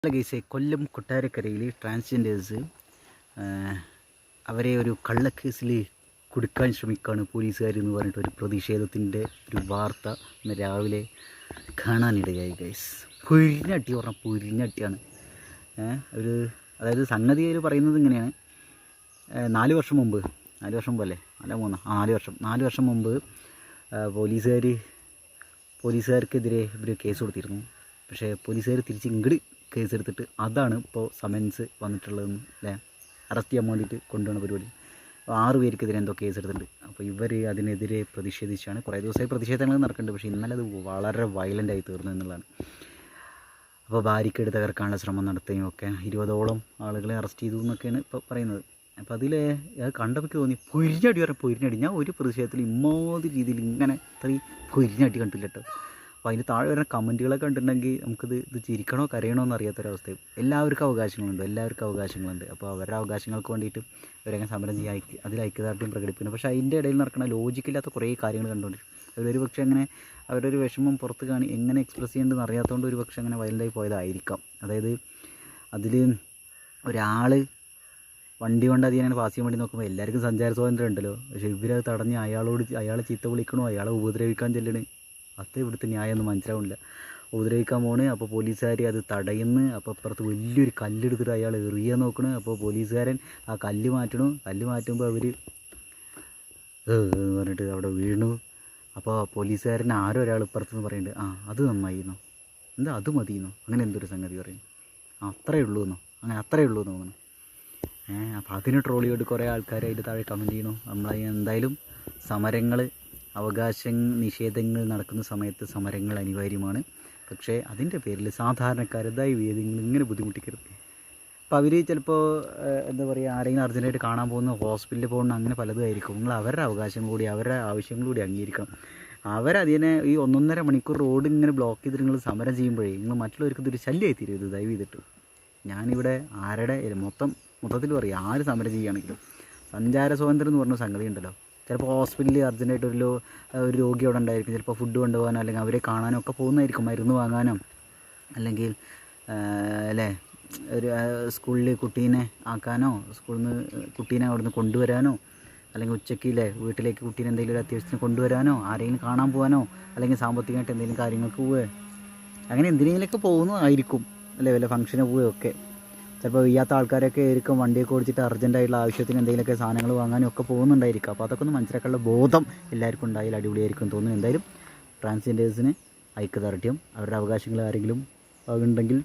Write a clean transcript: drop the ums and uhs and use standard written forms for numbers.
അല്ല ഗൈസേ, കൊല്ലം കൊട്ടാരക്കരയിൽ ട്രാൻസ്ജെൻഡേഴ്സ് അവരെ ഒരു കള്ളക്കേസിൽ കുടുക്കാൻ ശ്രമിക്കുകയാണ് പോലീസുകാരെന്ന് പറഞ്ഞിട്ട് ഒരു പ്രതിഷേധത്തിൻ്റെ ഒരു വാർത്ത ഇന്ന് രാവിലെ കാണാനിടയായി ഗൈസ്. പൊരിഞ്ഞട്ടി പറഞ്ഞാൽ പൊരിഞ്ഞട്ടിയാണ്. അതായത് സംഗതി പറയുന്നത് ഇങ്ങനെയാണ്. 4 വർഷം മുമ്പ് അല്ലേ, അല്ല 4 വർഷം മുമ്പ് പോലീസുകാർക്കെതിരെ ഇവർ കേസ് കൊടുത്തിരുന്നു. പക്ഷേ പോലീസുകാർ തിരിച്ച് ഇങ്ങോട്ട് കേസെടുത്തിട്ട് അതാണ് ഇപ്പോൾ സമൻസ് വന്നിട്ടുള്ളതെന്ന് അല്ലേ, അറസ്റ്റ് ചെയ്യാൻ വേണ്ടിയിട്ട് കൊണ്ടുപോകുന്ന പരിപാടി. അപ്പോൾ 6 പേർക്കെതിരെ എന്തോ കേസെടുത്തിട്ടുണ്ട്. അപ്പോൾ ഇവർ അതിനെതിരെ പ്രതിഷേധിച്ചാണ് കുറേ ദിവസമായി പ്രതിഷേധങ്ങൾ നടക്കുന്നുണ്ട്. പക്ഷേ ഇന്നലെ അത് വളരെ വയലൻ്റായി തീർന്നു എന്നുള്ളതാണ്. അപ്പോൾ ബാരിക്കേഡ് തകർക്കാനുള്ള ശ്രമം നടത്തുകയും ഒക്കെ 20ഓളം ആളുകളെ അറസ്റ്റ് ചെയ്തു എന്നൊക്കെയാണ് ഇപ്പോൾ പറയുന്നത്. അപ്പോൾ അതിൽ അത് കണ്ടപ്പോൾ തോന്നി പൊരിഞ്ഞടി. ഞാൻ ഒരു പ്രതിഷേധത്തിൽ ഇമ്മാതിരി രീതിയിൽ ഇങ്ങനെ ഇത്രയും പൊരിഞ്ഞടി കണ്ടില്ല കേട്ടോ. അപ്പോൾ അതിന് താഴെ വരുന്ന കമൻറ്റുകളൊക്കെ കണ്ടിട്ടുണ്ടെങ്കിൽ ഇത് ചിരിക്കണോ കരയണോ എന്ന് അറിയാത്തൊരവസ്ഥയും. എല്ലാവർക്കും അവകാശങ്ങളുണ്ട്. അപ്പോൾ അവരുടെ അവകാശങ്ങൾക്ക് വേണ്ടിയിട്ട് ഇവരങ്ങനെ സമരം ചെയ്യുക, അതിൽ ഐക്യദാർഢ്യം പ്രകടിപ്പിക്കുന്നു. പക്ഷേ അതിൻ്റെ ഇടയിൽ നടക്കുന്ന ലോജിക്കില്ലാത്ത കുറേ കാര്യങ്ങൾ കണ്ടുകൊണ്ടിരിക്കും. അവരൊരു പക്ഷേ അങ്ങനെ അവരൊരു വിഷമം പുറത്ത് എങ്ങനെ എക്സ്പ്രസ് ചെയ്യേണ്ടതെന്ന് അറിയാത്തതുകൊണ്ട് ഒരു പക്ഷേ അങ്ങനെ വയലൻ്റായി പോയതായിരിക്കാം. അതായത് അതിൽ ഒരാൾ വണ്ടി കൊണ്ട് അതിനെ പാസ് ചെയ്യാൻ വേണ്ടി നോക്കുമ്പോൾ എല്ലാവർക്കും സഞ്ചാര സ്വാതന്ത്ര്യം ഉണ്ടല്ലോ. പക്ഷേ ഇവരത് തടഞ്ഞ് അയാളെ ചീത്ത വിളിക്കണോ, അയാളെ ഉപദ്രവിക്കാൻ ചെല്ലണേ, അത് ഇവിടുത്തെ ന്യായമൊന്നും മനസ്സിലാവില്ല. ഉപദ്രവിക്കാൻ പോണ്. അപ്പോൾ പോലീസുകാർ അത് തടയുന്നു. അപ്പോൾ അപ്പുറത്ത് വലിയൊരു കല്ലെടുത്തിട്ട് അയാൾ എറിയാൻ നോക്കണ്. അപ്പോൾ പോലീസുകാരൻ ആ കല്ല് മാറ്റുമ്പോൾ അവർ പറഞ്ഞിട്ട് അവിടെ വീണു. അപ്പോൾ പോലീസുകാരൻ ആരോ ഒരാൾ ഇപ്പുറത്തുനിന്ന് പറയുന്നുണ്ട്, അത് നന്നായിരുന്നോ, എന്താ അത് മതിയെന്നോ, അങ്ങനെ എന്തൊരു സംഗതി പറയും. അത്രയേ ഉള്ളൂ എന്ന് തോന്നുന്നു. അപ്പോൾ അതിന് ട്രോൾ ചെയ്തിട്ട് കുറേ ആൾക്കാർ അതിൻ്റെ താഴെ കമൻറ്റ് ചെയ്യണു. എന്തായാലും സമരങ്ങൾ, അവകാശ നിഷേധങ്ങൾ നടക്കുന്ന സമയത്ത് സമരങ്ങൾ അനിവാര്യമാണ്. പക്ഷേ അതിൻ്റെ പേരിൽ സാധാരണക്കാരതായി വേദികൾ ഇങ്ങനെ ബുദ്ധിമുട്ടിക്കരുത്. അപ്പോൾ അവർ ചിലപ്പോൾ എന്താ പറയുക, ആരെങ്കിലും അർജൻറ്റായിട്ട് കാണാൻ പോകുന്ന, ഹോസ്പിറ്റലിൽ പോകുന്ന, അങ്ങനെ പലതും ആയിരിക്കും. നിങ്ങൾ അവരുടെ അവകാശം കൂടി അവരുടെ ആവശ്യങ്ങൾ കൂടി അംഗീകരിക്കണം. അവരതിനെ ഈ 1.5 മണിക്കൂർ റോഡ് ഇങ്ങനെ ബ്ലോക്ക് ചെയ്തിട്ട് നിങ്ങൾ സമരം ചെയ്യുമ്പോഴേ നിങ്ങൾ മറ്റുള്ളവർക്ക് ഇതൊരു ശല്യമായി തീരും. ഇത് ദയവ് ചെയ്തിട്ട് ഞാനിവിടെ മൊത്തത്തിൽ പറയും, ആര് സമരം ചെയ്യുകയാണെങ്കിലും സഞ്ചാര സ്വാതന്ത്ര്യം എന്ന് പറഞ്ഞ സംഗതി ഉണ്ടല്ലോ. ചിലപ്പോൾ ഹോസ്പിറ്റലിൽ അർജൻറ്റായിട്ട് ഒരു രോഗി അവിടെ ഉണ്ടായിരിക്കും. ചിലപ്പോൾ ഫുഡ് കൊണ്ടുപോകാനോ അല്ലെങ്കിൽ അവരെ കാണാനോ ഒക്കെ പോകുന്നതായിരിക്കും, മരുന്ന് വാങ്ങാനോ, അല്ലെങ്കിൽ ഒരു സ്കൂളിൽ കുട്ടീനെ ആക്കാനോ, സ്കൂളിൽ നിന്ന് കുട്ടീനെ അവിടെ നിന്ന് കൊണ്ടുവരാനോ, അല്ലെങ്കിൽ ഉച്ചയ്ക്ക് വീട്ടിലേക്ക് കുട്ടീനെ എന്തെങ്കിലും ഒരു അത്യാവശ്യത്തിന് കൊണ്ടുവരാനോ, ആരെങ്കിലും കാണാൻ പോകാനോ, അല്ലെങ്കിൽ സാമ്പത്തികമായിട്ട് എന്തെങ്കിലും കാര്യങ്ങൾക്ക് പോവുക, അങ്ങനെ എന്തിനെങ്കിലുമൊക്കെ പോകുന്നതായിരിക്കും അല്ലേ, വല്ല ഫംഗ്ഷന് പോവുകയൊക്കെ. ചിലപ്പോൾ വയ്യാത്ത ആൾക്കാരൊക്കെ ആയിരിക്കും വണ്ടിയൊക്കെ ഓടിച്ചിട്ട് അർജൻറ്റായിട്ടുള്ള ആവശ്യത്തിന് എന്തെങ്കിലുമൊക്കെ സാധനങ്ങൾ വാങ്ങാനും ഒക്കെ പോകുന്നുണ്ടായിരിക്കും. അപ്പോൾ അതൊക്കെ ഒന്ന് മനസ്സിലാക്കാനുള്ള ബോധം എല്ലാവർക്കും ഉണ്ടായാൽ അടിപൊളിയായിരിക്കും തോന്നുന്നു. എന്തായാലും ട്രാൻസ്ജെൻഡേഴ്സിന് ഐക്യദാർഢ്യം, അവരുടെ അവകാശങ്ങൾ ആരെങ്കിലും ഉണ്ടെങ്കിൽ